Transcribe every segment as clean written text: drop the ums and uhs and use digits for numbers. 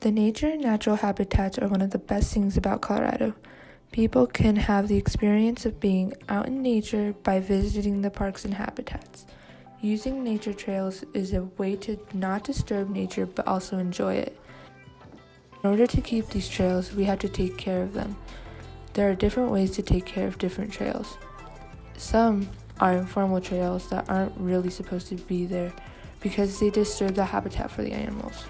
The nature and natural habitats are one of the best things about Colorado. People can have the experience of being out in nature by visiting the parks and habitats. Using nature trails is a way to not disturb nature but also enjoy it. In order to keep these trails, we have to take care of them. There are different ways to take care of different trails. Some are informal trails that aren't really supposed to be there because they disturb the habitat for the animals.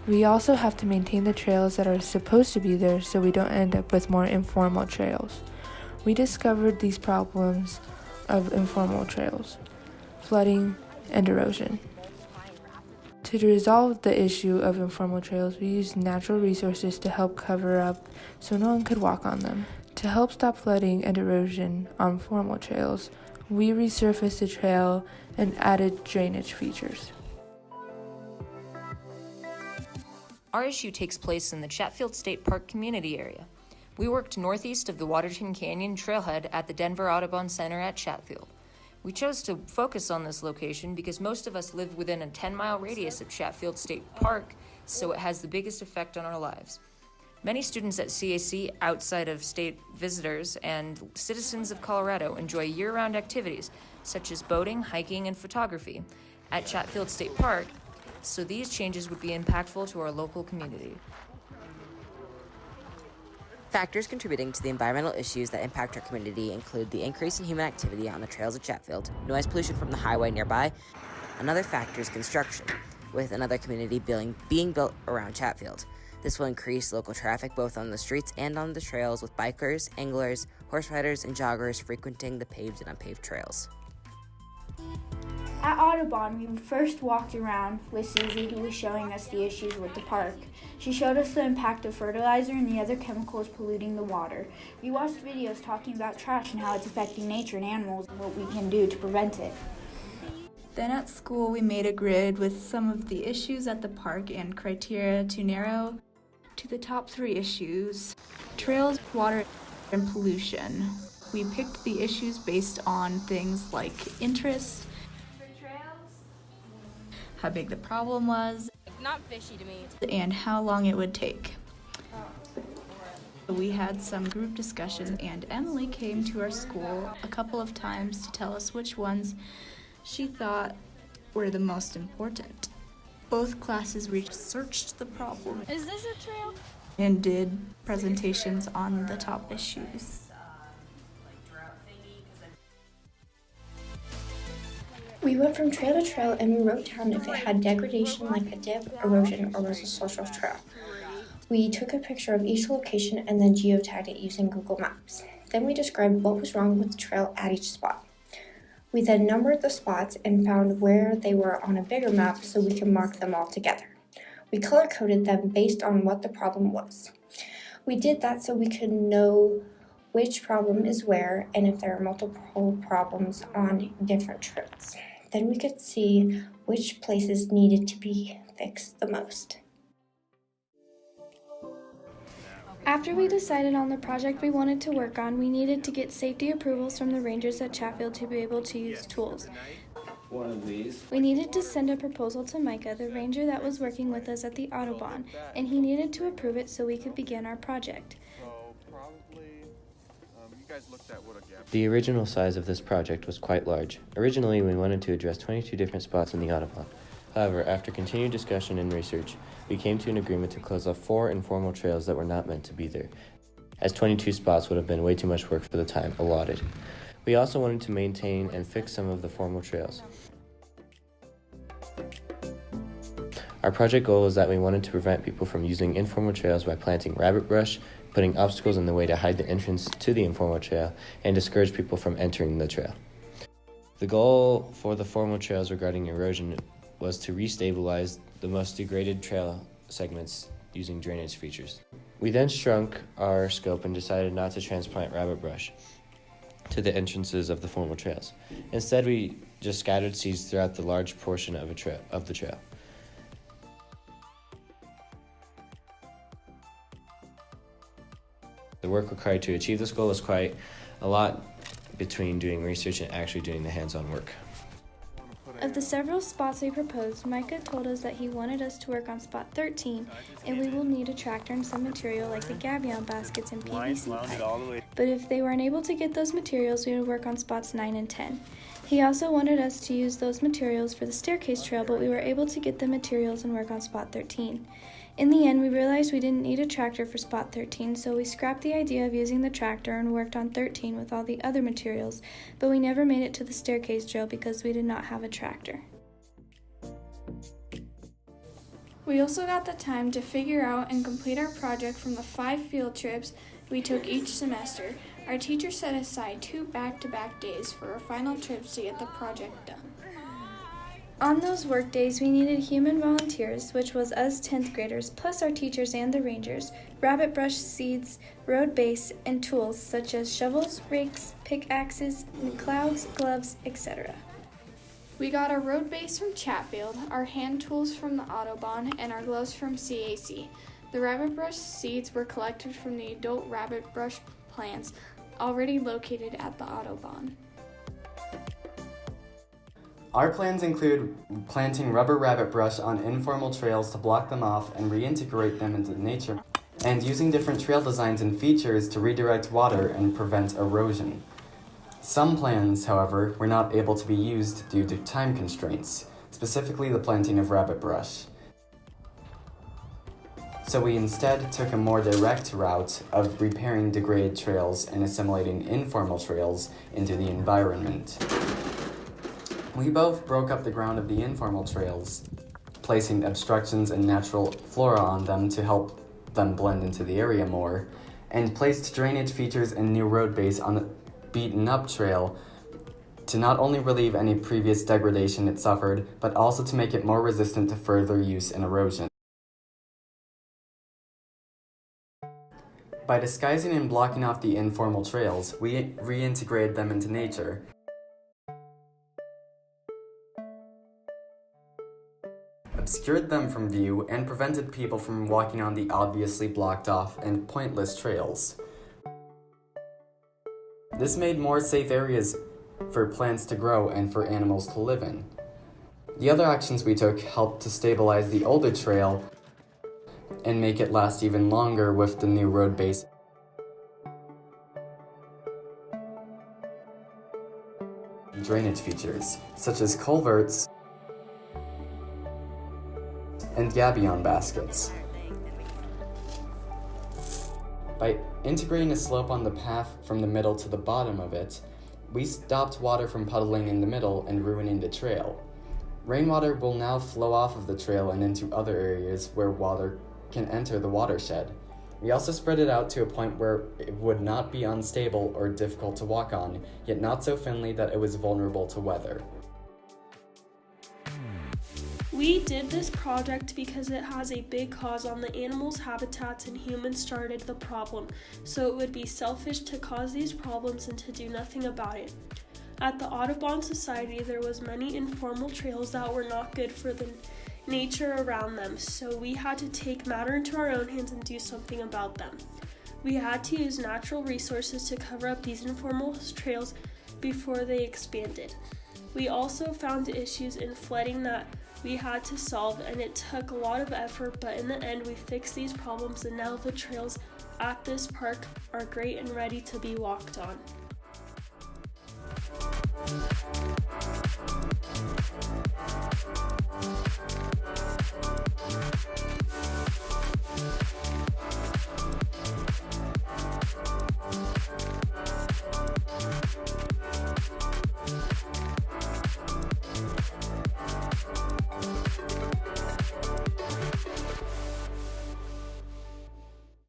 We also have to maintain the trails that are supposed to be there so we don't end up with more informal trails. We discovered these problems of informal trails, flooding, and erosion. To resolve the issue of informal trails, we used natural resources to help cover up so no one could walk on them. To help stop flooding and erosion on formal trails, we resurfaced the trail and added drainage features. Our issue takes place in the Chatfield State Park community area. We worked northeast of the Waterton Canyon trailhead at the Denver Audubon Center at Chatfield. We chose to focus on this location because most of us live within a 10-mile radius of Chatfield State Park, so it has the biggest effect on our lives. Many students at CAC, outside of state visitors, and citizens of Colorado enjoy year-round activities such as boating, hiking, and photography at Chatfield State Park, so these changes would be impactful to our local community. Factors contributing to the environmental issues that impact our community include the increase in human activity on the trails of Chatfield, noise pollution from the highway nearby. Another factor is construction, with another community being built around Chatfield. This will increase local traffic both on the streets and on the trails, with bikers, anglers, horse riders, and joggers frequenting the paved and unpaved trails. At Audubon, we first walked around with Suzy, who was showing us the issues with the park. She showed us the impact of fertilizer and the other chemicals polluting the water. We watched videos talking about trash and how it's affecting nature and animals and what we can do to prevent it. Then at school, we made a grid with some of the issues at the park and criteria to narrow to the top 3 issues: trails, water, and pollution. We picked the issues based on things like interest, how big the problem was, not fishy to me, and how long it would take. We had some group discussions, and Emily came to our school a couple of times to tell us which ones she thought were the most important. Both classes researched the problem. Is this a trail? And did presentations on the top issues. We went from trail to trail and we wrote down if it had degradation like a dip, erosion, or was a social trail. We took a picture of each location and then geotagged it using Google Maps. Then we described what was wrong with the trail at each spot. We then numbered the spots and found where they were on a bigger map so we could mark them all together. We color-coded them based on what the problem was. We did that so we could know which problem is where and if there are multiple problems on different trails. Then we could see which places needed to be fixed the most. After we decided on the project we wanted to work on, we needed to get safety approvals from the rangers at Chatfield to be able to use tools. We needed to send a proposal to Micah, the ranger that was working with us at the Audubon, and he needed to approve it so we could begin our project. The original size of this project was quite large. Originally, we wanted to address 22 different spots in the Audubon. However, after continued discussion and research, we came to an agreement to close off 4 informal trails that were not meant to be there, as 22 spots would have been way too much work for the time allotted. We also wanted to maintain and fix some of the formal trails. Our project goal was that we wanted to prevent people from using informal trails by planting rabbit brush, putting obstacles in the way to hide the entrance to the informal trail, and discourage people from entering the trail. The goal for the formal trails regarding erosion was to restabilize the most degraded trail segments using drainage features. We then shrunk our scope and decided not to transplant rabbit brush to the entrances of the formal trails. Instead, we just scattered seeds throughout the large portion of the trail. The work required to achieve this goal was quite a lot between doing research and actually doing the hands-on work. Of the several spots we proposed, Micah told us that he wanted us to work on spot 13, and we will need a tractor and some material like the gabion baskets and PVC pipe. But if they weren't able to get those materials, we would work on spots 9 and 10. He also wanted us to use those materials for the staircase trail, but we were able to get the materials and work on spot 13. In the end, we realized we didn't need a tractor for spot 13, so we scrapped the idea of using the tractor and worked on 13 with all the other materials, but we never made it to the staircase trail because we did not have a tractor. We also got the time to figure out and complete our project from the 5 field trips we took each semester. Our teacher set aside 2 back-to-back days for our final trips to get the project done. On those work days, we needed human volunteers, which was us 10th graders, plus our teachers and the rangers, rabbit brush seeds, road base, and tools such as shovels, rakes, pickaxes, clouds, gloves, etc. We got our road base from Chatfield, our hand tools from the Audubon, and our gloves from CAC. The rabbit brush seeds were collected from the adult rabbit brush plants already located at the Audubon. Our plans include planting rubber rabbit brush on informal trails to block them off and reintegrate them into nature, and using different trail designs and features to redirect water and prevent erosion. Some plans, however, were not able to be used due to time constraints, specifically the planting of rabbit brush. So we instead took a more direct route of repairing degraded trails and assimilating informal trails into the environment. We both broke up the ground of the informal trails, placing obstructions and natural flora on them to help them blend into the area more, and placed drainage features and new road base on the beaten-up trail to not only relieve any previous degradation it suffered, but also to make it more resistant to further use and erosion. By disguising and blocking off the informal trails, we reintegrated them into nature, obscured them from view, and prevented people from walking on the obviously blocked off and pointless trails. This made more safe areas for plants to grow and for animals to live in. The other actions we took helped to stabilize the older trail and make it last even longer with the new road base. Drainage features, such as culverts and gabion baskets. By integrating a slope on the path from the middle to the bottom of it, we stopped water from puddling in the middle and ruining the trail. Rainwater will now flow off of the trail and into other areas where water can enter the watershed. We also spread it out to a point where it would not be unstable or difficult to walk on, yet not so thinly that it was vulnerable to weather. We did this project because it has a big cause on the animals' habitats and humans started the problem, so it would be selfish to cause these problems and to do nothing about it. At the Audubon Society, there was many informal trails that were not good for the nature around them, so we had to take matter into our own hands and do something about them. We had to use natural resources to cover up these informal trails before they expanded. We also found issues in flooding that we had to solve, and it took a lot of effort, but in the end we fixed these problems, and now the trails at this park are great and ready to be walked on.